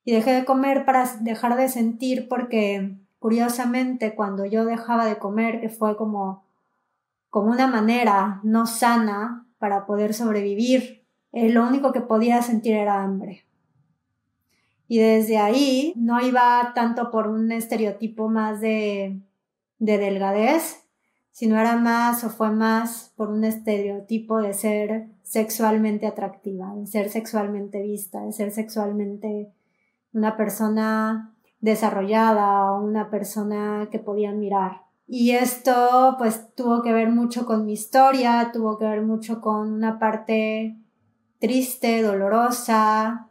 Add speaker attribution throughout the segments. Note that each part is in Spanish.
Speaker 1: Y dejé de comer para dejar de sentir, porque curiosamente cuando yo dejaba de comer, que fue como una manera no sana para poder sobrevivir, lo único que podía sentir era hambre. Y desde ahí no iba tanto por un estereotipo más de delgadez, sino era más o fue más por un estereotipo de ser sexualmente atractiva, de ser sexualmente vista, de ser sexualmente una persona desarrollada o una persona que podían mirar. Y esto pues tuvo que ver mucho con mi historia, tuvo que ver mucho con una parte triste, dolorosa,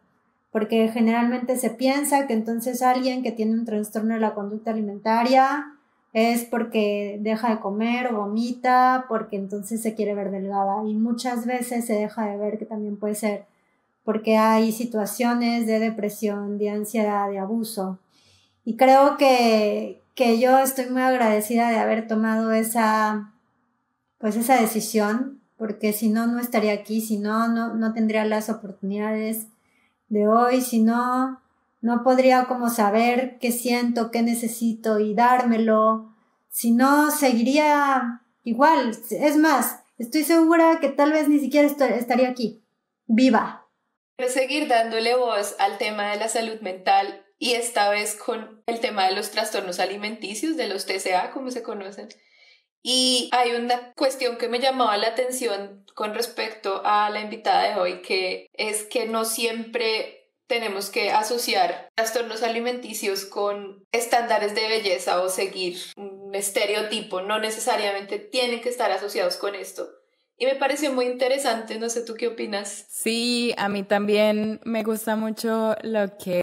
Speaker 1: porque generalmente se piensa que entonces alguien que tiene un trastorno de la conducta alimentaria es porque deja de comer o vomita, porque entonces se quiere ver delgada, y muchas veces se deja de ver que también puede ser porque hay situaciones de depresión, de ansiedad, de abuso. Y creo que yo estoy muy agradecida de haber tomado esa decisión, porque si no, no estaría aquí, si no, no tendría las oportunidades de hoy, si no, no podría como saber qué siento, qué necesito y dármelo, si no, seguiría igual. Es más, estoy segura que tal vez ni siquiera estaría aquí, viva.
Speaker 2: Quiero seguir dándole voz al tema de la salud mental y esta vez con el tema de los trastornos alimenticios, de los TCA, como se conocen. Y hay una cuestión que me llamaba la atención con respecto a la invitada de hoy, que es que no siempre tenemos que asociar trastornos alimenticios con estándares de belleza o seguir un estereotipo, no necesariamente tienen que estar asociados con esto. Y me pareció muy interesante, no sé tú qué opinas.
Speaker 3: Sí, a mí también me gusta mucho lo que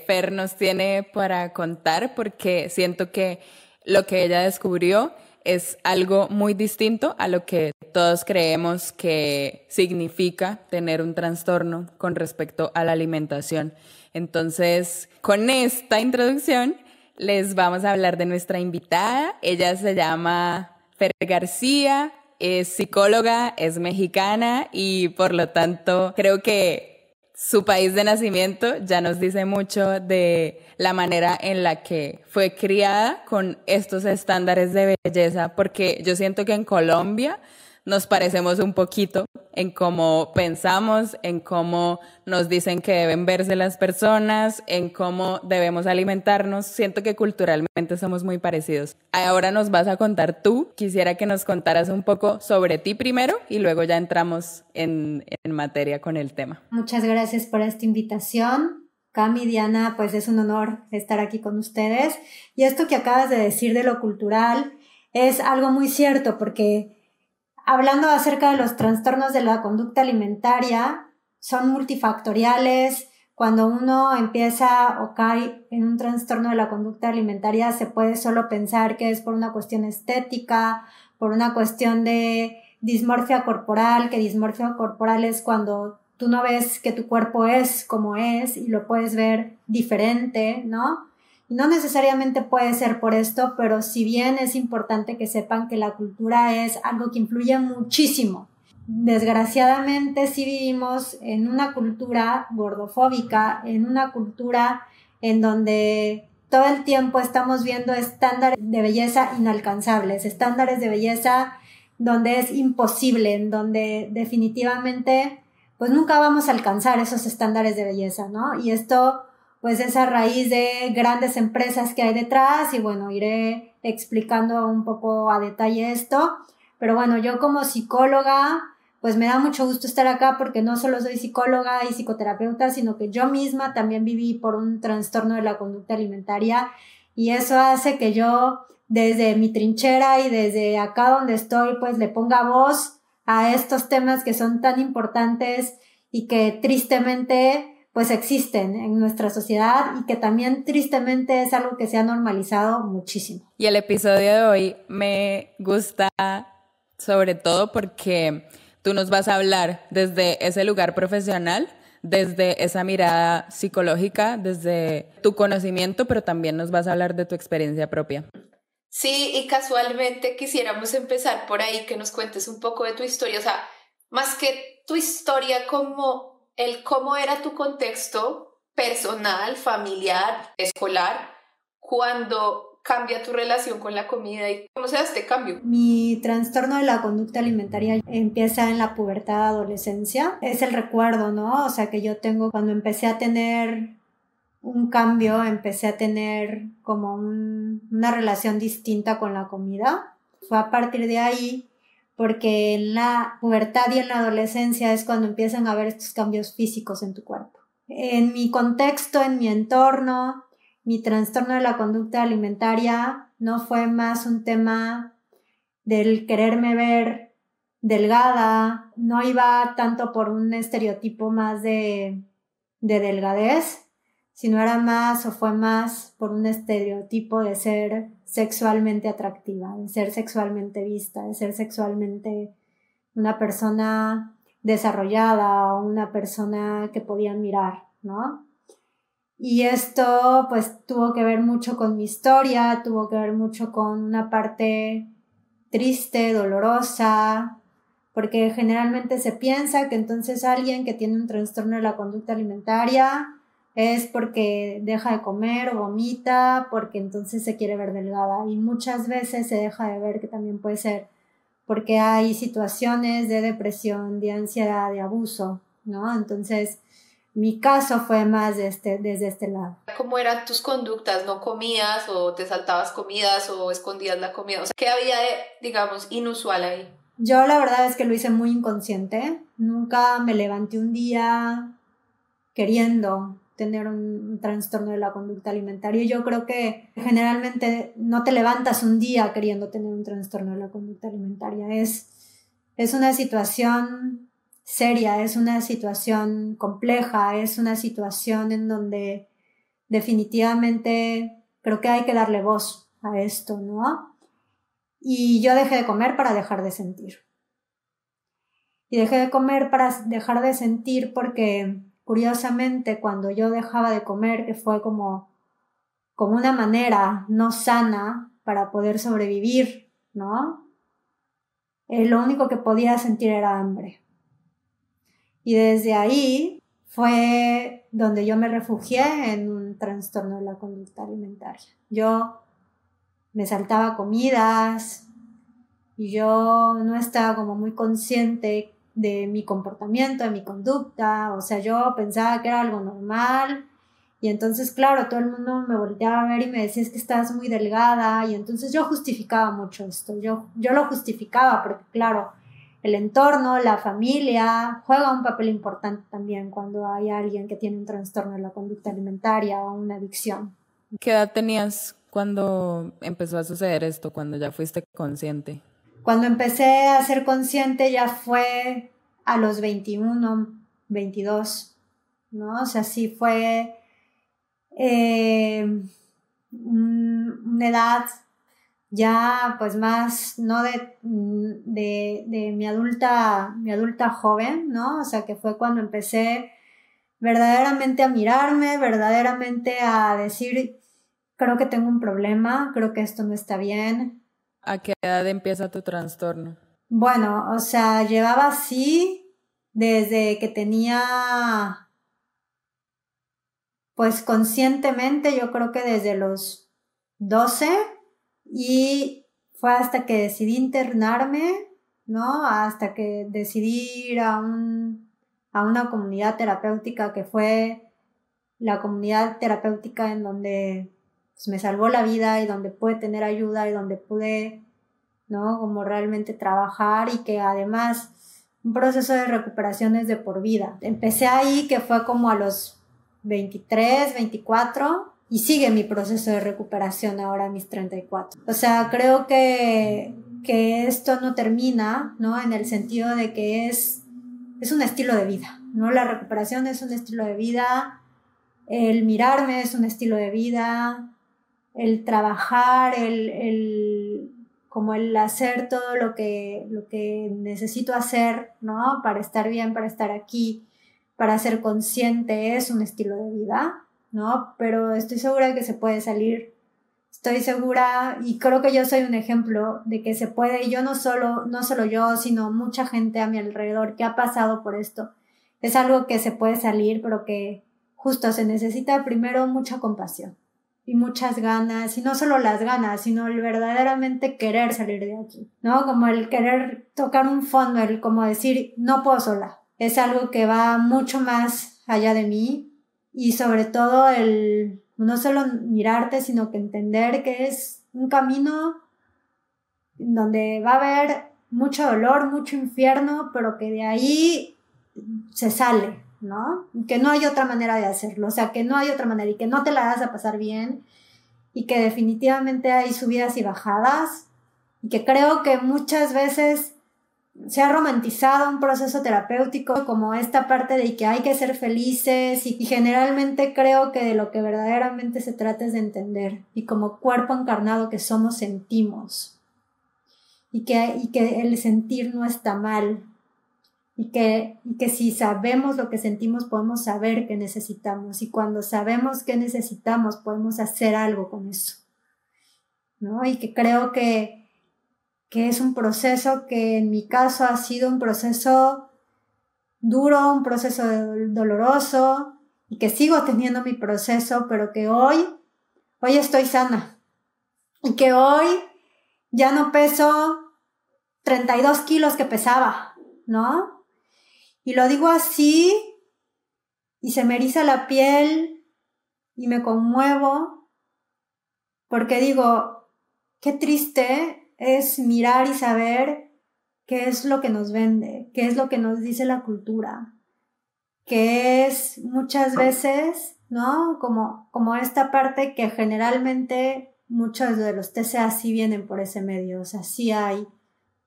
Speaker 3: Fer nos tiene para contar, porque siento que lo que ella descubrió es algo muy distinto a lo que todos creemos que significa tener un trastorno con respecto a la alimentación. Entonces, con esta introducción, les vamos a hablar de nuestra invitada. Ella se llama Fer García, es psicóloga, es mexicana y por lo tanto creo que su país de nacimiento ya nos dice mucho de la manera en la que fue criada con estos estándares de belleza, porque yo siento que en Colombia nos parecemos un poquito en cómo pensamos, en cómo nos dicen que deben verse las personas, en cómo debemos alimentarnos. Siento que culturalmente somos muy parecidos. Ahora nos vas a contar tú. Quisiera que nos contaras un poco sobre ti primero y luego ya entramos en materia con el tema.
Speaker 1: Muchas gracias por esta invitación. Cami, Diana, pues es un honor estar aquí con ustedes. Y esto que acabas de decir de lo cultural es algo muy cierto, porque hablando acerca de los trastornos de la conducta alimentaria, son multifactoriales. Cuando uno empieza o cae en un trastorno de la conducta alimentaria, se puede solo pensar que es por una cuestión estética, por una cuestión de dismorfia corporal, que dismorfia corporal es cuando tú no ves que tu cuerpo es como es y lo puedes ver diferente, ¿no? Y no necesariamente puede ser por esto, pero si bien es importante que sepan que la cultura es algo que influye muchísimo. Desgraciadamente sí vivimos en una cultura gordofóbica, en una cultura en donde todo el tiempo estamos viendo estándares de belleza inalcanzables, estándares de belleza donde es imposible, en donde definitivamente pues nunca vamos a alcanzar esos estándares de belleza, ¿no? Y esto pues es a raíz de grandes empresas que hay detrás y bueno, iré explicando un poco a detalle esto, pero bueno, yo como psicóloga pues me da mucho gusto estar acá porque no solo soy psicóloga y psicoterapeuta, sino que yo misma también viví por un trastorno de la conducta alimentaria y eso hace que yo desde mi trinchera y desde acá donde estoy pues le ponga voz a estos temas que son tan importantes y que tristemente pues existen en nuestra sociedad y que también tristemente es algo que se ha normalizado muchísimo.
Speaker 3: Y el episodio de hoy me gusta sobre todo porque tú nos vas a hablar desde ese lugar profesional, desde esa mirada psicológica, desde tu conocimiento, pero también nos vas a hablar de tu experiencia propia.
Speaker 2: Sí, y casualmente quisiéramos empezar por ahí, que nos cuentes un poco de tu historia, o sea, más que tu historia como el cómo era tu contexto personal, familiar, escolar, cuando cambia tu relación con la comida y cómo se da este cambio?
Speaker 1: Mi trastorno de la conducta alimentaria empieza en la pubertad, adolescencia. Es el recuerdo, ¿no? O sea, que yo tengo cuando empecé a tener un cambio, empecé a tener como una relación distinta con la comida. Fue a partir de ahí, porque en la pubertad y en la adolescencia es cuando empiezan a haber estos cambios físicos en tu cuerpo. En mi contexto, en mi entorno, mi trastorno de la conducta alimentaria no fue más un tema del quererme ver delgada, no iba tanto por un estereotipo más de delgadez, sino era más o fue más por un estereotipo de ser sexualmente atractiva, de ser sexualmente vista, de ser sexualmente una persona desarrollada o una persona que podían mirar, ¿no? Y esto pues tuvo que ver mucho con mi historia, tuvo que ver mucho con una parte triste, dolorosa, porque generalmente se piensa que entonces alguien que tiene un trastorno de la conducta alimentaria es porque deja de comer o vomita, porque entonces se quiere ver delgada. Y muchas veces se deja de ver que también puede ser porque hay situaciones de depresión, de ansiedad, de abuso, ¿no? Entonces, mi caso fue más desde este lado.
Speaker 2: ¿Cómo eran tus conductas? ¿No comías o te saltabas comidas o escondías la comida? O sea, ¿qué había de, digamos, inusual ahí?
Speaker 1: Yo la verdad es que lo hice muy inconsciente. Nunca me levanté un día queriendo tener un trastorno de la conducta alimentaria. Yo creo que generalmente no te levantas un día queriendo tener un trastorno de la conducta alimentaria. Es una situación seria, es una situación compleja, es una situación en donde definitivamente creo que hay que darle voz a esto, ¿no? Y yo dejé de comer para dejar de sentir. Y dejé de comer para dejar de sentir porque, curiosamente, cuando yo dejaba de comer, que fue como una manera no sana para poder sobrevivir, ¿no? Lo único que podía sentir era hambre. Y desde ahí fue donde yo me refugié en un trastorno de la conducta alimentaria. Yo me saltaba comidas y yo no estaba como muy consciente de mi comportamiento, de mi conducta, o sea, yo pensaba que era algo normal y entonces, claro, todo el mundo me volteaba a ver y me decía, es que estás muy delgada, y entonces yo justificaba mucho esto, yo lo justificaba porque, claro, el entorno, la familia juega un papel importante también cuando hay alguien que tiene un trastorno de la conducta alimentaria o una adicción.
Speaker 3: ¿Qué edad tenías cuando empezó a suceder esto, cuando ya fuiste consciente?
Speaker 1: Cuando empecé a ser consciente ya fue a los 21, 22, ¿no? O sea, sí fue una edad ya pues más, no de mi adulta joven, ¿no? O sea, que fue cuando empecé verdaderamente a mirarme, verdaderamente a decir, creo que tengo un problema, creo que esto no está bien.
Speaker 3: ¿A qué edad empieza tu trastorno?
Speaker 1: Bueno, o sea, llevaba así desde que tenía, pues conscientemente, yo creo que desde los 12, y fue hasta que decidí internarme, ¿no? Hasta que decidí ir a una comunidad terapéutica que fue la comunidad terapéutica en donde pues, me salvó la vida y donde pude tener ayuda y donde pude, ¿no? Como realmente trabajar, y que además un proceso de recuperación es de por vida. Empecé ahí, que fue como a los 23, 24, y sigue mi proceso de recuperación ahora a mis 34. O sea, creo que esto no termina, ¿no? En el sentido de que es un estilo de vida, ¿no? La recuperación es un estilo de vida, el mirarme es un estilo de vida, el trabajar, como el hacer todo lo que necesito hacer, ¿no? Para estar bien, para estar aquí, para ser consciente, es un estilo de vida, ¿no? Pero estoy segura de que se puede salir. Estoy segura, y creo que yo soy un ejemplo de que se puede, y yo no solo yo, sino mucha gente a mi alrededor que ha pasado por esto. Es algo que se puede salir, pero que justo se necesita primero mucha compasión y muchas ganas, y no solo las ganas, sino el verdaderamente querer salir de aquí, ¿no? Como el querer tocar un fondo, el como decir, no puedo sola. Es algo que va mucho más allá de mí, y sobre todo el no solo mirarte, sino que entender que es un camino donde va a haber mucho dolor, mucho infierno, pero que de ahí se sale, ¿no? Que no hay otra manera de hacerlo, o sea, que no hay otra manera y que no te la vas a pasar bien y que definitivamente hay subidas y bajadas y que creo que muchas veces se ha romantizado un proceso terapéutico como esta parte de que hay que ser felices y generalmente creo que de lo que verdaderamente se trata es de entender y como cuerpo encarnado que somos sentimos y que el sentir no está mal y que si sabemos lo que sentimos podemos saber qué necesitamos y cuando sabemos qué necesitamos podemos hacer algo con eso, ¿no? Y que creo que es un proceso que en mi caso ha sido un proceso duro, un proceso doloroso y que sigo teniendo mi proceso, pero que hoy estoy sana y que hoy ya no peso 32 kilos que pesaba, ¿no? Y lo digo así y se me eriza la piel y me conmuevo porque digo, qué triste es mirar y saber qué es lo que nos vende, qué es lo que nos dice la cultura, que es muchas veces, ¿no? Como esta parte que generalmente muchos de los TCA sí vienen por ese medio, o sea, sí hay,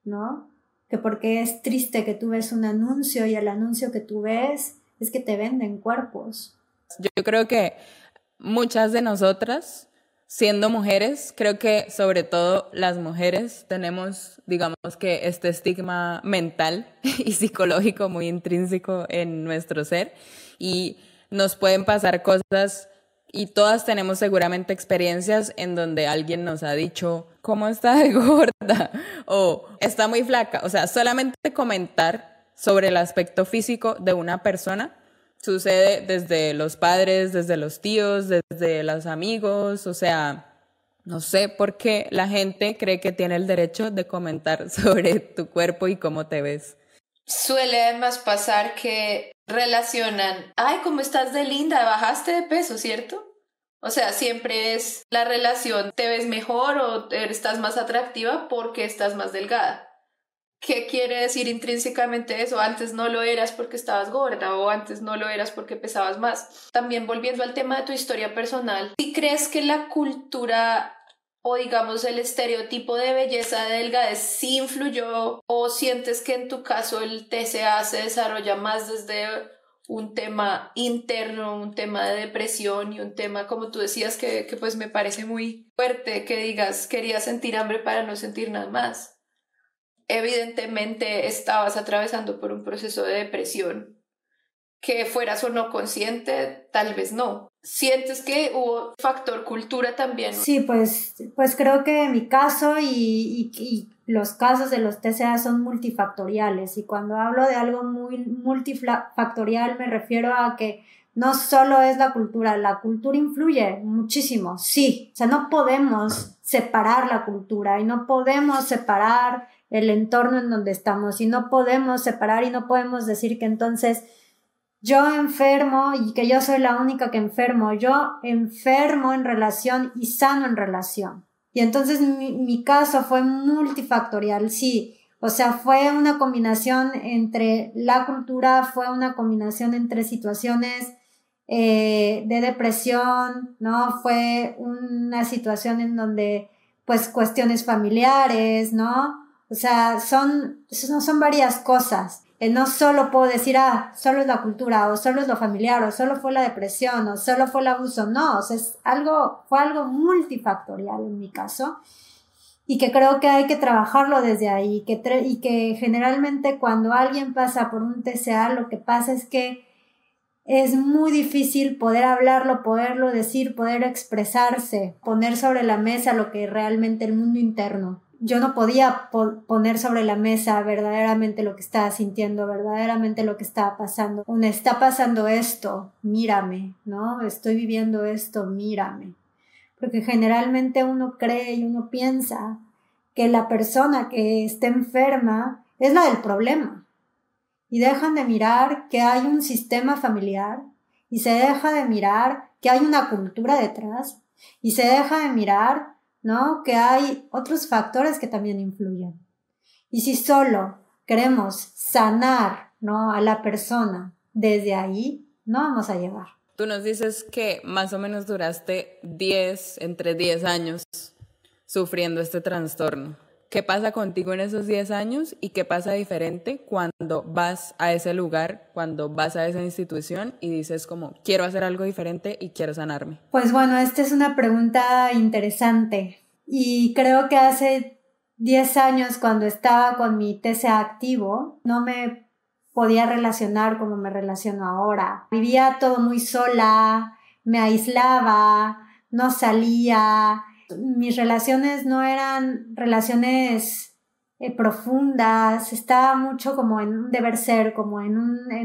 Speaker 1: ¿no? Que porque es triste que tú ves un anuncio y el anuncio que tú ves es que te venden cuerpos.
Speaker 3: Yo creo que muchas de nosotras, siendo mujeres, creo que sobre todo las mujeres tenemos, digamos que este estigma mental y psicológico muy intrínseco en nuestro ser y nos pueden pasar cosas y todas tenemos seguramente experiencias en donde alguien nos ha dicho, ¿cómo está de gorda? O está muy flaca. O sea, solamente comentar sobre el aspecto físico de una persona sucede desde los padres, desde los tíos, desde los amigos, o sea, no sé por qué la gente cree que tiene el derecho de comentar sobre tu cuerpo y cómo te ves.
Speaker 2: Suele además pasar que relacionan, ay, ¿cómo estás de linda? Bajaste de peso, ¿cierto? O sea, siempre es la relación, te ves mejor o estás más atractiva porque estás más delgada. ¿Qué quiere decir intrínsecamente eso? Antes no lo eras porque estabas gorda o antes no lo eras porque pesabas más. También volviendo al tema de tu historia personal, ¿sí crees que la cultura o digamos el estereotipo de belleza de delgadez sí influyó o sientes que en tu caso el TCA se desarrolla más desde un tema interno, un tema de depresión y un tema, como tú decías, que pues me parece muy fuerte que digas quería sentir hambre para no sentir nada más? Evidentemente estabas atravesando por un proceso de depresión. Que fueras o no consciente, tal vez no. ¿Sientes que hubo factor cultura también?
Speaker 1: Sí, pues creo que en mi caso y los casos de los TCA son multifactoriales y cuando hablo de algo muy multifactorial me refiero a que no solo es la cultura influye muchísimo, sí, o sea, no podemos separar la cultura y no podemos separar el entorno en donde estamos y no podemos separar y no podemos decir que entonces yo enfermo y que yo soy la única que enfermo. Yo enfermo en relación y sano en relación. Y entonces mi caso fue multifactorial, sí. O sea, fue una combinación entre la cultura, fue una combinación entre situaciones de depresión, ¿no? Fue una situación en donde, pues, cuestiones familiares, ¿no? O sea, son varias cosas. No solo puedo decir, solo es la cultura, o solo es lo familiar, o solo fue la depresión, o solo fue el abuso. No, o sea, fue algo multifactorial en mi caso. Y que creo que hay que trabajarlo desde ahí. Y que generalmente cuando alguien pasa por un TCA, lo que pasa es que es muy difícil poder hablarlo, poderlo decir, poder expresarse, poner sobre la mesa lo que realmente el mundo interno. yo no podía poner sobre la mesa verdaderamente lo que estaba sintiendo, verdaderamente lo que estaba pasando. Me está pasando esto, mírame, ¿no? Estoy viviendo esto, mírame. Porque generalmente uno cree y uno piensa que la persona que está enferma es la del problema. Y dejan de mirar que hay un sistema familiar, y se deja de mirar que hay una cultura detrás, y se deja de mirar, ¿no?, que hay otros factores que también influyen. Y si solo queremos sanar, ¿no?, a la persona desde ahí, no vamos a llegar.
Speaker 3: Tú nos dices que más o menos duraste entre 10 años sufriendo este trastorno. ¿Qué pasa contigo en esos 10 años y qué pasa diferente cuando vas a ese lugar, cuando vas a esa institución y dices como, quiero hacer algo diferente y quiero sanarme?
Speaker 1: Pues bueno, esta es una pregunta interesante y creo que hace 10 años, cuando estaba con mi TCA activo, no me podía relacionar como me relaciono ahora. Vivía todo muy sola, me aislaba, no salía. Mis relaciones no eran relaciones profundas, estaba mucho como en un deber ser, como en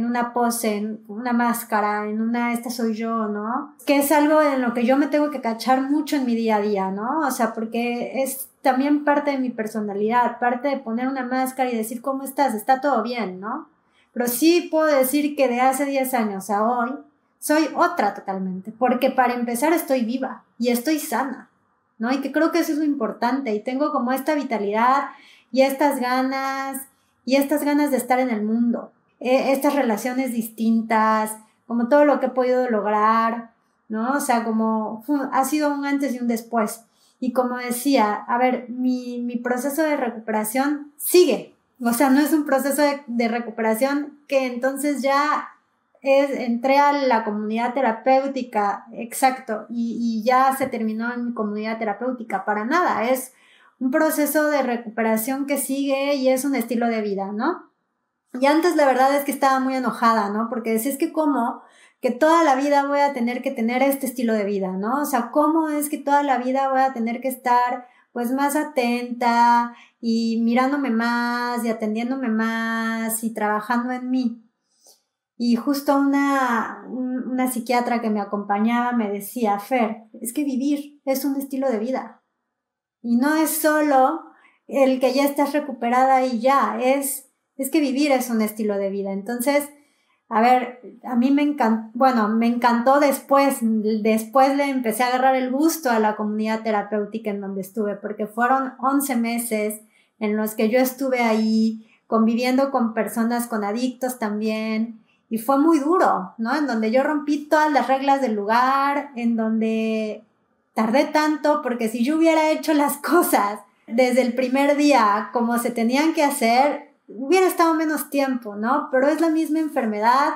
Speaker 1: una pose, en una máscara, esta soy yo, ¿no? Que es algo en lo que yo me tengo que cachar mucho en mi día a día, ¿no? O sea, porque es también parte de mi personalidad, parte de poner una máscara y decir, ¿cómo estás? Está todo bien, ¿no? Pero sí puedo decir que de hace 10 años a hoy soy otra totalmente, porque para empezar estoy viva y estoy sana, ¿no? Y que creo que eso es lo importante, y tengo como esta vitalidad y estas ganas de estar en el mundo, estas relaciones distintas, como todo lo que he podido lograr, ¿no? O sea, como ha sido un antes y un después. Y como decía, a ver, mi proceso de recuperación sigue, o sea, no es un proceso de recuperación que entonces ya entré a la comunidad terapéutica, exacto, y ya se terminó en mi comunidad terapéutica, para nada, es un proceso de recuperación que sigue y es un estilo de vida, ¿no? Y antes la verdad es que estaba muy enojada, ¿no? Porque decía, es que cómo que toda la vida voy a tener que tener este estilo de vida, ¿no? O sea, cómo es que toda la vida voy a tener que estar pues más atenta y mirándome más y atendiéndome más y trabajando en mí. Y justo una psiquiatra que me acompañaba me decía, Fer, es que vivir es un estilo de vida. Y no es solo el que ya estás recuperada y ya, es que vivir es un estilo de vida. Entonces, a ver, a mí me encantó después le empecé a agarrar el gusto a la comunidad terapéutica en donde estuve, porque fueron 11 meses en los que yo estuve ahí conviviendo con personas con adictos también. Y fue muy duro, ¿no? En donde yo rompí todas las reglas del lugar, en donde tardé tanto, porque si yo hubiera hecho las cosas desde el primer día como se tenían que hacer, hubiera estado menos tiempo, ¿no? Pero es la misma enfermedad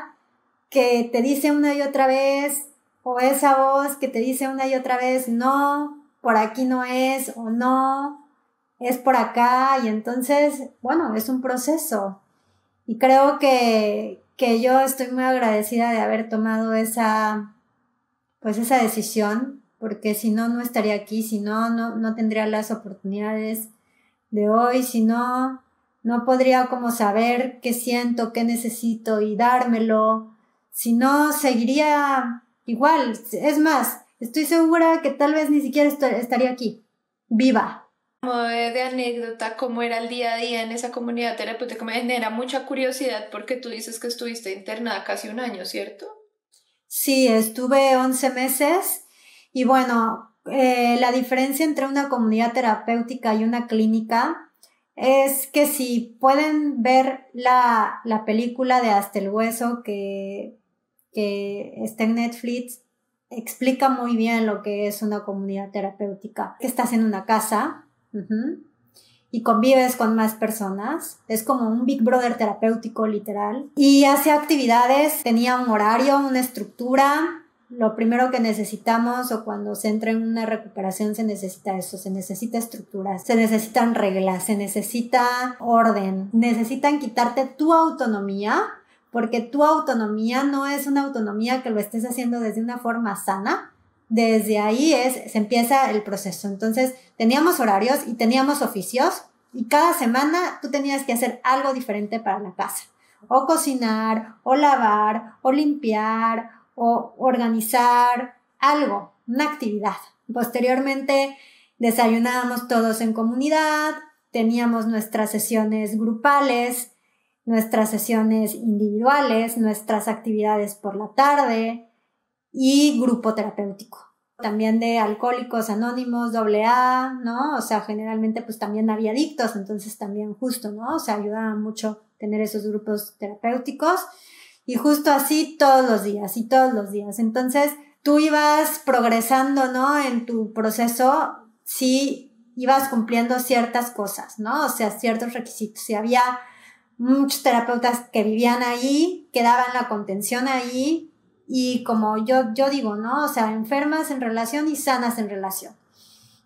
Speaker 1: que te dice una y otra vez, o esa voz que te dice una y otra vez, no, por aquí no es, o no, es por acá, y entonces, bueno, es un proceso. Y creo que yo estoy muy agradecida de haber tomado esa decisión, porque si no, no estaría aquí, si no, no tendría las oportunidades de hoy, si no, no podría como saber qué siento, qué necesito y dármelo, si no, seguiría igual. Es más, estoy segura que tal vez ni siquiera estaría aquí, viva.
Speaker 2: De anécdota, ¿cómo era el día a día en esa comunidad terapéutica? Me genera mucha curiosidad porque tú dices que estuviste internada casi un año, ¿cierto?
Speaker 1: Sí, estuve 11 meses y bueno, la diferencia entre una comunidad terapéutica y una clínica es que si pueden ver la película de Hasta el Hueso que está en Netflix, explica muy bien lo que es una comunidad terapéutica. Estás en una casa, y convives con más personas, es como un Big Brother terapéutico literal, y hace actividades, tenía un horario, una estructura. Lo primero que necesitamos, o cuando se entra en una recuperación, se necesita eso, se necesita estructuras, se necesitan reglas, se necesita orden, necesitan quitarte tu autonomía, porque tu autonomía no es una autonomía que lo estés haciendo desde una forma sana, desde ahí se empieza el proceso. Entonces, teníamos horarios y teníamos oficios y cada semana tú tenías que hacer algo diferente para la casa. O cocinar, o lavar, o limpiar, o organizar algo, una actividad. Posteriormente, desayunábamos todos en comunidad, teníamos nuestras sesiones grupales, nuestras sesiones individuales, nuestras actividades por la tarde y grupo terapéutico. También de Alcohólicos Anónimos, AA, ¿no? O sea, generalmente pues también había adictos, entonces también justo, ¿no? O sea, ayudaba mucho tener esos grupos terapéuticos y justo así todos los días y todos los días. Entonces, tú ibas progresando, ¿no? En tu proceso, sí ibas cumpliendo ciertas cosas, ¿no? O sea, ciertos requisitos. Y había muchos terapeutas que vivían ahí, que daban la contención ahí, y como yo digo, ¿no? O sea, enfermas en relación y sanas en relación.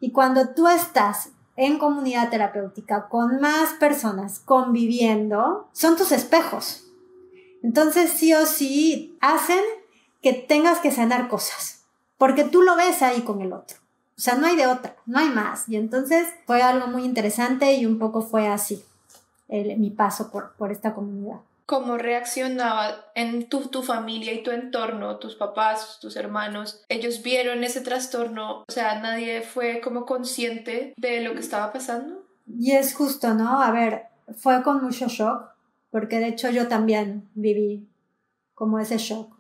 Speaker 1: Y cuando tú estás en comunidad terapéutica con más personas conviviendo, son tus espejos. Entonces, sí o sí, hacen que tengas que sanar cosas, porque tú lo ves ahí con el otro. O sea, no hay de otra, no hay más. Y entonces fue algo muy interesante y un poco fue así mi paso por esta comunidad.
Speaker 2: ¿Cómo reaccionaba en tu familia y tu entorno, tus papás, tus hermanos? ¿Ellos vieron ese trastorno? O sea, ¿nadie fue como consciente de lo que estaba pasando?
Speaker 1: Y es justo, ¿no? A ver, fue con mucho shock, porque de hecho yo también viví como ese shock.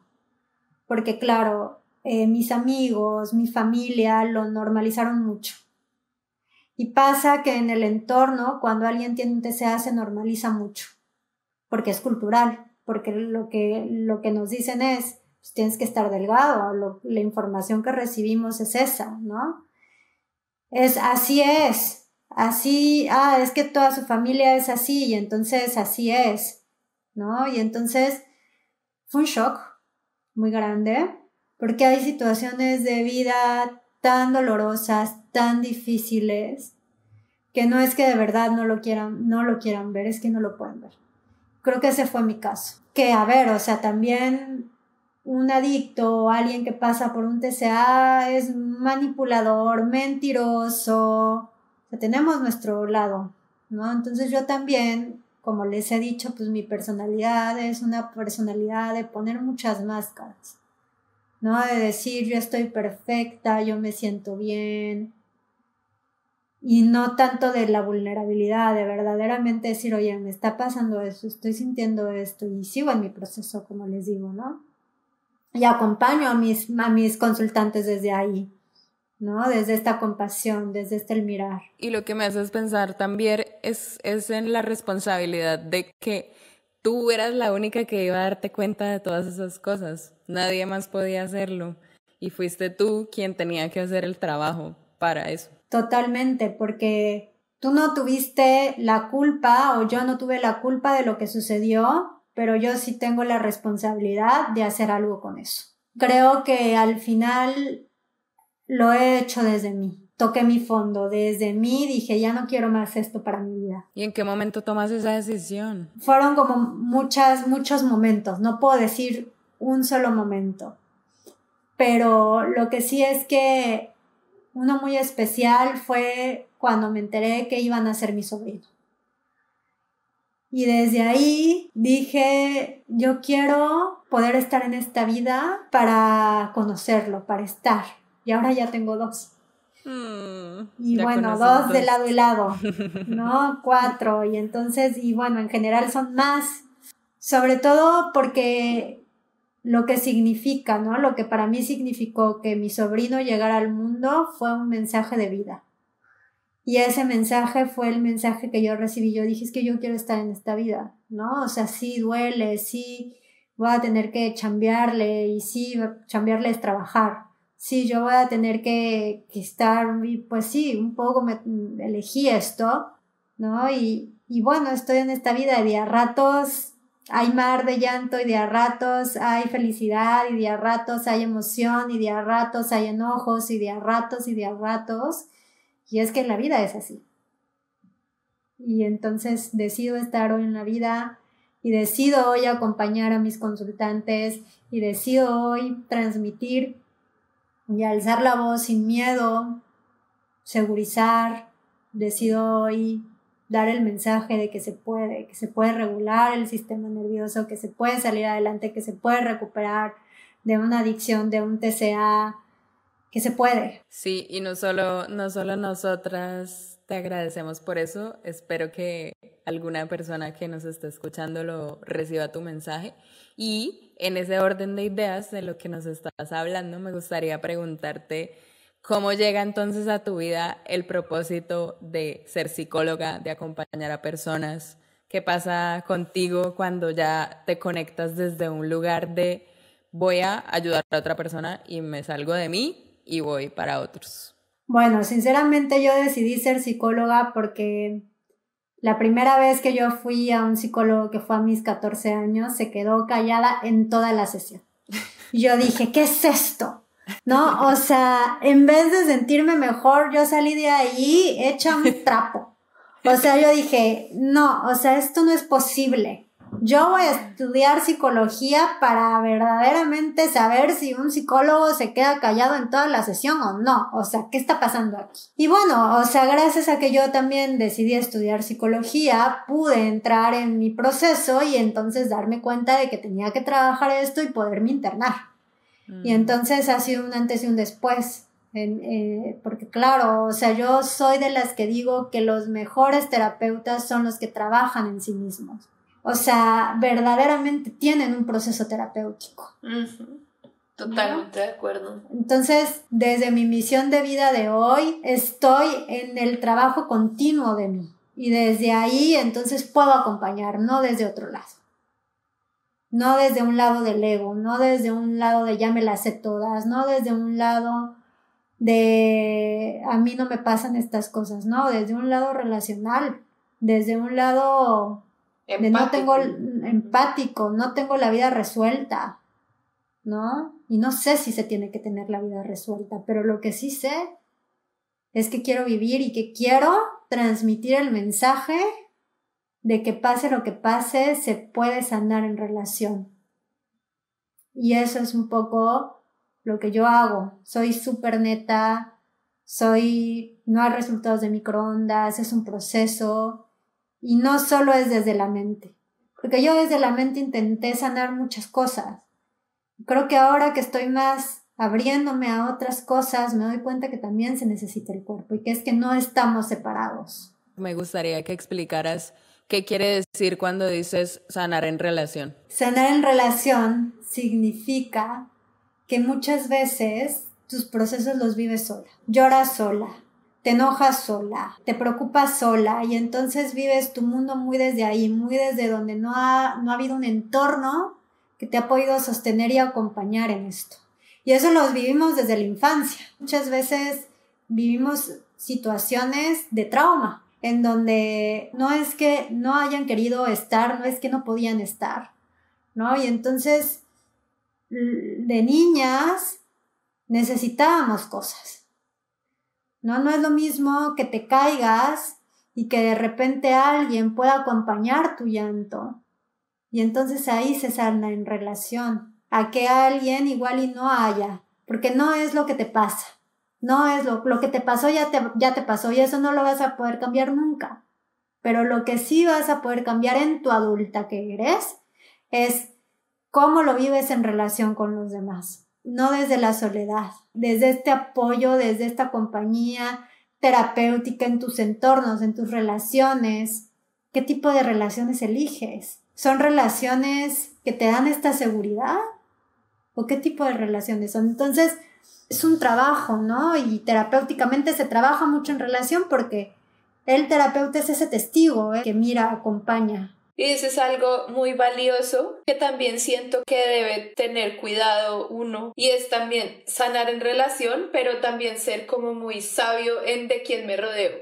Speaker 1: Porque claro, mis amigos, mi familia lo normalizaron mucho. Y pasa que en el entorno, cuando alguien tiene un TCA, se normaliza mucho. Porque es cultural, porque lo que nos dicen es, pues tienes que estar delgado, la información que recibimos es esa, ¿no? Así, es que toda su familia es así, y entonces así es, ¿no? Y entonces fue un shock muy grande, porque hay situaciones de vida tan dolorosas, tan difíciles, que no es que de verdad no lo quieran ver, es que no lo pueden ver. Creo que ese fue mi caso. Que, a ver, o sea, también un adicto o alguien que pasa por un TCA es manipulador, mentiroso. O sea, tenemos nuestro lado, ¿no? Entonces yo también, como les he dicho, pues mi personalidad es una personalidad de poner muchas máscaras, ¿no? De decir, yo estoy perfecta, yo me siento bien. Y no tanto de la vulnerabilidad, de verdaderamente decir, oye, me está pasando esto, estoy sintiendo esto y sigo en mi proceso, como les digo, ¿no? Y acompaño a mis consultantes desde ahí, ¿no? Desde esta compasión, desde este el mirar.
Speaker 3: Y lo que me haces pensar también es en la responsabilidad de que tú eras la única que iba a darte cuenta de todas esas cosas. Nadie más podía hacerlo. Y fuiste tú quien tenía que hacer el trabajo para eso.
Speaker 1: Totalmente, porque tú no tuviste la culpa o yo no tuve la culpa de lo que sucedió, pero yo sí tengo la responsabilidad de hacer algo con eso. Creo que al final lo he hecho desde mí. Toqué mi fondo, desde mí dije, ya no quiero más esto para mi vida.
Speaker 3: ¿Y en qué momento tomas esa decisión?
Speaker 1: Fueron como muchos momentos, no puedo decir un solo momento, pero lo que sí es que uno muy especial fue cuando me enteré que iban a ser mi sobrino. Y desde ahí dije, yo quiero poder estar en esta vida para conocerlo, para estar. Y ahora ya tengo 2. Y bueno, 2 de lado y lado, ¿no? 4. Y entonces, y bueno, en general son más. Sobre todo porque lo que significa, ¿no? Lo que para mí significó que mi sobrino llegara al mundo fue un mensaje de vida. Y ese mensaje fue el mensaje que yo recibí. Yo dije, es que yo quiero estar en esta vida, ¿no? O sea, sí duele, sí voy a tener que chambearle, y sí, chambearle es trabajar. Sí, yo voy a tener que estar, y pues sí, un poco elegí esto, ¿no? Y bueno, estoy en esta vida y de a ratos hay mar de llanto y de a ratos hay felicidad y de a ratos hay emoción y de a ratos hay enojos y de a ratos y de a ratos. Y es que la vida es así. Y entonces decido estar hoy en la vida y decido hoy acompañar a mis consultantes y decido hoy transmitir y alzar la voz sin miedo, segurizar, decido hoy dar el mensaje de que se puede regular el sistema nervioso, que se puede salir adelante, que se puede recuperar de una adicción, de un TCA, que se puede.
Speaker 3: Sí, y no solo nosotras te agradecemos por eso. Espero que alguna persona que nos esté escuchando lo reciba tu mensaje. Y en ese orden de ideas de lo que nos estás hablando, me gustaría preguntarte cómo llega entonces a tu vida el propósito de ser psicóloga, de acompañar a personas. ¿Qué pasa contigo cuando ya te conectas desde un lugar de voy a ayudar a otra persona y me salgo de mí y voy para otros?
Speaker 1: Bueno, sinceramente yo decidí ser psicóloga porque la primera vez que yo fui a un psicólogo, que fue a mis 14 años, se quedó callada en toda la sesión. Y yo dije, ¿qué es esto? ¿No? O sea, en vez de sentirme mejor, yo salí de ahí hecha un trapo. O sea, yo dije, no, o sea, esto no es posible. Yo voy a estudiar psicología para verdaderamente saber si un psicólogo se queda callado en toda la sesión o no. O sea, ¿qué está pasando aquí? Y bueno, o sea, gracias a que yo también decidí estudiar psicología, pude entrar en mi proceso y entonces darme cuenta de que tenía que trabajar esto y poderme internar. Y entonces ha sido un antes y un después. Porque claro, o sea, yo soy de las que digo que los mejores terapeutas son los que trabajan en sí mismos. O sea, verdaderamente tienen un proceso terapéutico.
Speaker 2: Totalmente de acuerdo.
Speaker 1: Entonces, desde mi misión de vida de hoy, estoy en el trabajo continuo de mí. Y desde ahí, entonces, puedo acompañar, no desde otro lado. No desde un lado del ego, no desde un lado de ya me las sé todas, no desde un lado de a mí no me pasan estas cosas, no, desde un lado relacional, desde un lado de no tengo empático, no tengo la vida resuelta, ¿no? Y no sé si se tiene que tener la vida resuelta, pero lo que sí sé es que quiero vivir y que quiero transmitir el mensaje de que pase lo que pase, se puede sanar en relación. Y eso es un poco lo que yo hago. Soy súper neta, no hay resultados de microondas, es un proceso. Y no solo es desde la mente, porque yo desde la mente intenté sanar muchas cosas. Creo que ahora que estoy más abriéndome a otras cosas, me doy cuenta que también se necesita el cuerpo y que es que no estamos separados.
Speaker 3: Me gustaría que explicaras qué quiere decir cuando dices sanar en relación.
Speaker 1: Sanar en relación significa que muchas veces tus procesos los vives sola, lloras sola, te enojas sola, te preocupas sola y entonces vives tu mundo muy desde ahí, muy desde donde no ha habido un entorno que te ha podido sostener y acompañar en esto. Y eso los vivimos desde la infancia. Muchas veces vivimos situaciones de trauma, en donde no es que no hayan querido estar, no es que no podían estar, ¿no? Y entonces, de niñas, necesitábamos cosas. No es lo mismo que te caigas y que de repente alguien pueda acompañar tu llanto. Y entonces ahí se sana en relación a que alguien igual y no haya, porque no es lo que te pasa. No es lo que te pasó, ya te pasó y eso no lo vas a poder cambiar nunca. Pero lo que sí vas a poder cambiar en tu adulta que eres es cómo lo vives en relación con los demás. No desde la soledad, desde este apoyo, desde esta compañía terapéutica en tus entornos, en tus relaciones. ¿Qué tipo de relaciones eliges? ¿Son relaciones que te dan esta seguridad? ¿O qué tipo de relaciones son? Entonces, es un trabajo, ¿no? Y terapéuticamente se trabaja mucho en relación porque el terapeuta es ese testigo, que mira, acompaña.
Speaker 2: Y eso es algo muy valioso que también siento que debe tener cuidado uno y es también sanar en relación, pero también ser como muy sabio en de quién me rodeo.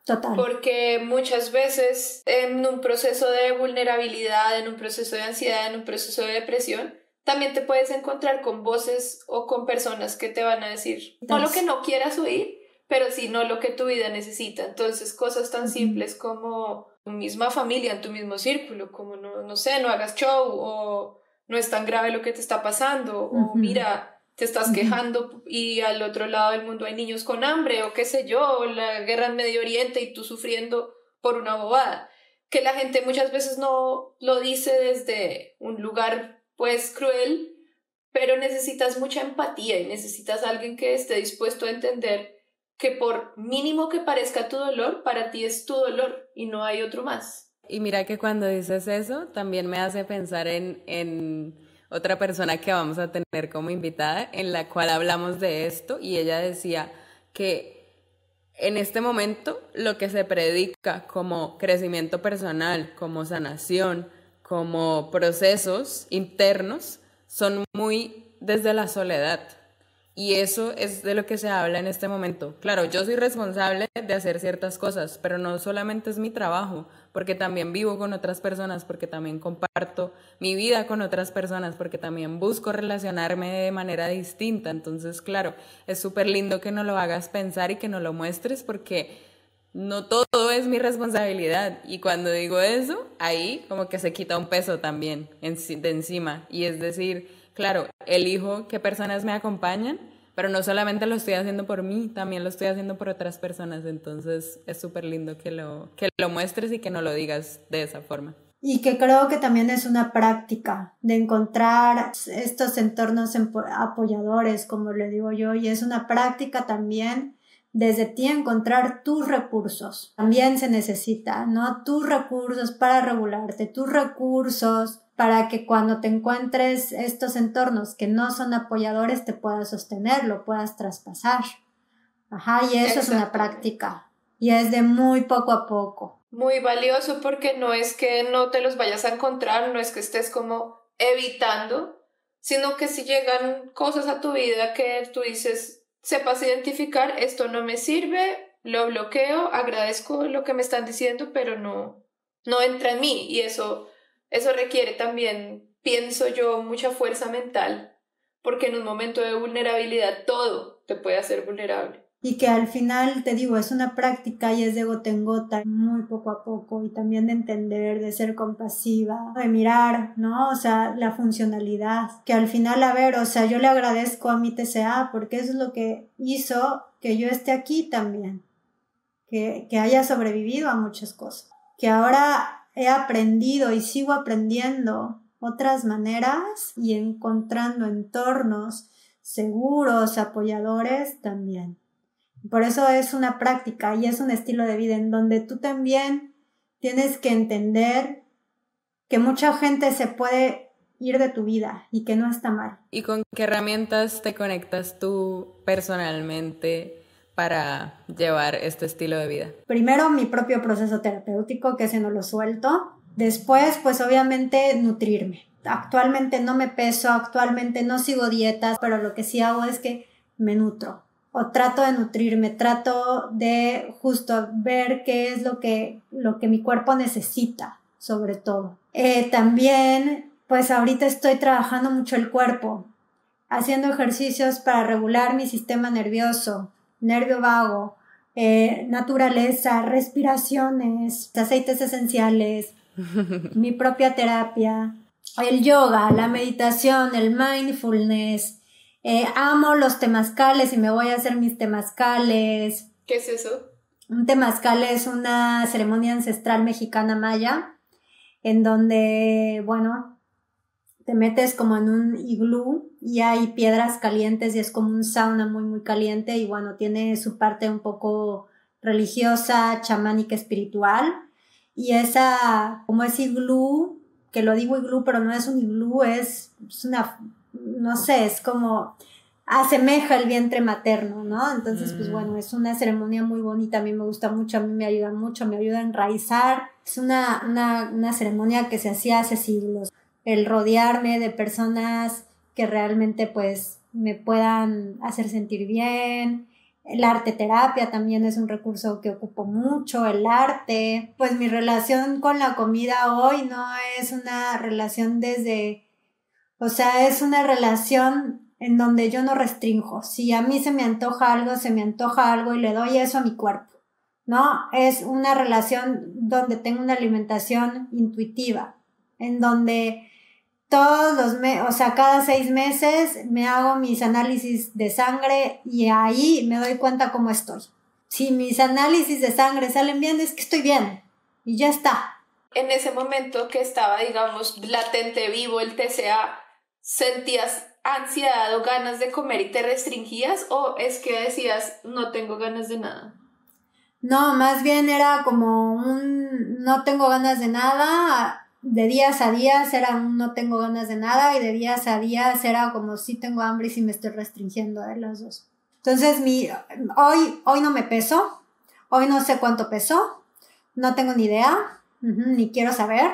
Speaker 1: Total.
Speaker 2: Porque muchas veces en un proceso de vulnerabilidad, en un proceso de ansiedad, en un proceso de depresión, también te puedes encontrar con voces o con personas que te van a decir no lo que no quieras oír, pero sí no lo que tu vida necesita. Entonces cosas tan simples como tu misma familia, en tu mismo círculo, como no sé, no hagas show o no es tan grave lo que te está pasando o mira, te estás quejando y al otro lado del mundo hay niños con hambre o qué sé yo, la guerra en Medio Oriente y tú sufriendo por una bobada. Que la gente muchas veces no lo dice desde un lugar pues cruel, pero necesitas mucha empatía y necesitas a alguien que esté dispuesto a entender que por mínimo que parezca tu dolor, para ti es tu dolor y no hay otro más.
Speaker 3: Y mira que cuando dices eso, también me hace pensar en otra persona que vamos a tener como invitada, en la cual hablamos de esto, y ella decía que en este momento lo que se predica como crecimiento personal, como sanación, como procesos internos, son muy desde la soledad. Y eso es de lo que se habla en este momento. Claro, yo soy responsable de hacer ciertas cosas, pero no solamente es mi trabajo, porque también vivo con otras personas, porque también comparto mi vida con otras personas, porque también busco relacionarme de manera distinta. Entonces, claro, es súper lindo que no lo hagas pensar y que no lo muestres, porque no todo es mi responsabilidad. Y cuando digo eso, ahí como que se quita un peso también de encima. Y es decir, claro, elijo qué personas me acompañan, pero no solamente lo estoy haciendo por mí, también lo estoy haciendo por otras personas. Entonces es súper lindo que lo muestres y que no lo digas de esa forma.
Speaker 1: Y que creo que también es una práctica de encontrar estos entornos apoyadores, como le digo yo, y es una práctica también desde ti encontrar tus recursos. También se necesita, ¿no? Tus recursos para regularte, tus recursos para que cuando te encuentres estos entornos que no son apoyadores te puedas sostener, lo puedas traspasar. Ajá, y eso es una práctica. Y es de muy poco a poco.
Speaker 2: Muy valioso porque no es que no te los vayas a encontrar, no es que estés como evitando, sino que si llegan cosas a tu vida que tú dices, sepas identificar, esto no me sirve, lo bloqueo, agradezco lo que me están diciendo, pero no entra en mí, y eso requiere también, pienso yo, mucha fuerza mental, porque en un momento de vulnerabilidad todo te puede hacer vulnerable.
Speaker 1: Y que al final, te digo, es una práctica y es de gota en gota, muy poco a poco, y también de entender, de ser compasiva, de mirar, ¿no? O sea, la funcionalidad, que al final, a ver, o sea, yo le agradezco a mi TCA porque eso es lo que hizo que yo esté aquí también, que haya sobrevivido a muchas cosas, que ahora he aprendido y sigo aprendiendo otras maneras y encontrando entornos seguros, apoyadores también. Por eso es una práctica y es un estilo de vida en donde tú también tienes que entender que mucha gente se puede ir de tu vida y que no está mal.
Speaker 3: ¿Y con qué herramientas te conectas tú personalmente para llevar este estilo de vida?
Speaker 1: Primero, mi propio proceso terapéutico, que ese no lo suelto. Después, pues obviamente nutrirme. Actualmente no me peso, actualmente no sigo dietas, pero lo que sí hago es que me nutro. O trato de nutrirme, trato de justo ver qué es lo que mi cuerpo necesita, sobre todo. También, pues ahorita estoy trabajando mucho el cuerpo, haciendo ejercicios para regular mi sistema nervioso, nervio vago, naturaleza, respiraciones, aceites esenciales, mi propia terapia, el yoga, la meditación, el mindfulness. Amo los temazcales y me voy a hacer mis temazcales.
Speaker 2: ¿Qué es eso?
Speaker 1: Un temazcal es una ceremonia ancestral mexicana maya en donde, bueno, te metes como en un iglú y hay piedras calientes y es como un sauna muy muy caliente y bueno, tiene su parte un poco religiosa, chamánica, espiritual, y esa, como ese iglú, que lo digo iglú pero no es un iglú, es una, no sé, es como asemeja el vientre materno, ¿no? Entonces, pues bueno, es una ceremonia muy bonita, a mí me gusta mucho, a mí me ayuda mucho, me ayuda a enraizar. Es una ceremonia que se hacía hace siglos. El rodearme de personas que realmente pues me puedan hacer sentir bien. El arte terapia también es un recurso que ocupo mucho, el arte. Pues mi relación con la comida hoy no es una relación o sea, es una relación en donde yo no restrinjo. Si a mí se me antoja algo y le doy eso a mi cuerpo, ¿no? Es una relación donde tengo una alimentación intuitiva, en donde todos los meses, o sea, cada 6 meses me hago mis análisis de sangre y ahí me doy cuenta cómo estoy. Si mis análisis de sangre salen bien, es que estoy bien y ya está.
Speaker 2: En ese momento que estaba, digamos, latente, vivo el TCA, ¿sentías ansiedad o ganas de comer y te restringías? ¿O es que decías, no tengo ganas de nada?
Speaker 1: No, más bien era como no tengo ganas de nada. De días a días era un no tengo ganas de nada, y de días a días era como sí tengo hambre y sí me estoy restringiendo de las dos. Entonces hoy no me peso, hoy no sé cuánto peso, no tengo ni idea, ni quiero saber.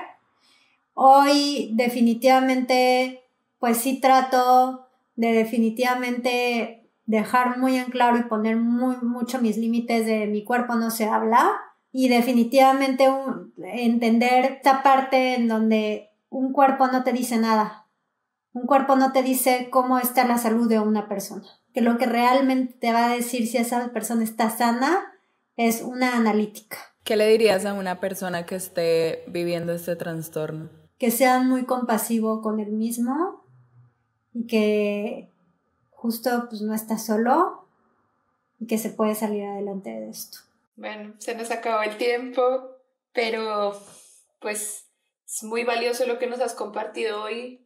Speaker 1: Hoy definitivamente pues sí trato de definitivamente dejar muy en claro y poner mucho mis límites de mi cuerpo no se habla. Y definitivamente entender esta parte en donde un cuerpo no te dice nada. Un cuerpo no te dice cómo está la salud de una persona. Que lo que realmente te va a decir si esa persona está sana es una analítica.
Speaker 3: ¿Qué le dirías a una persona que esté viviendo este trastorno?
Speaker 1: Que sea muy compasivo con él mismo y que justo pues no está solo y que se puede salir adelante de esto.
Speaker 2: Bueno, se nos acabó el tiempo, pero pues es muy valioso lo que nos has compartido hoy.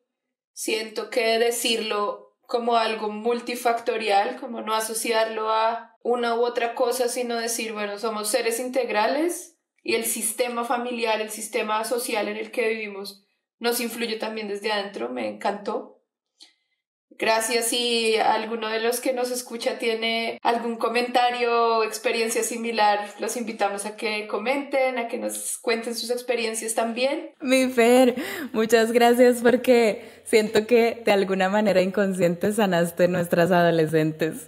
Speaker 2: Siento que decirlo como algo multifactorial, como no asociarlo a una u otra cosa, sino decir, bueno, somos seres integrales y el sistema familiar, el sistema social en el que vivimos nos influye también desde adentro. Me encantó. Gracias. Si alguno de los que nos escucha tiene algún comentario o experiencia similar, los invitamos a que comenten, a que nos cuenten sus experiencias también.
Speaker 3: Mi Fer, muchas gracias porque siento que de alguna manera inconsciente sanaste nuestras adolescentes.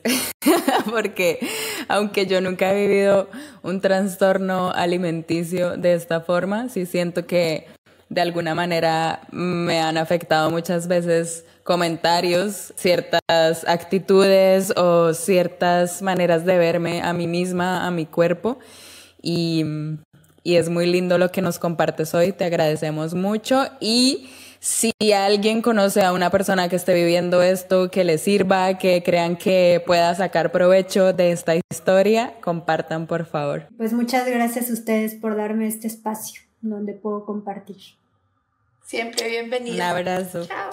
Speaker 3: Porque aunque yo nunca he vivido un trastorno alimenticio de esta forma, sí siento que de alguna manera me han afectado muchas veces comentarios, ciertas actitudes o ciertas maneras de verme a mí misma, a mi cuerpo, y es muy lindo lo que nos compartes hoy, te agradecemos mucho. Y si alguien conoce a una persona que esté viviendo esto, que le sirva, que crean que pueda sacar provecho de esta historia, compartan por favor.
Speaker 1: Pues muchas gracias a ustedes por darme este espacio donde puedo compartir.
Speaker 2: Siempre bienvenida.
Speaker 3: Un abrazo.
Speaker 2: Chao.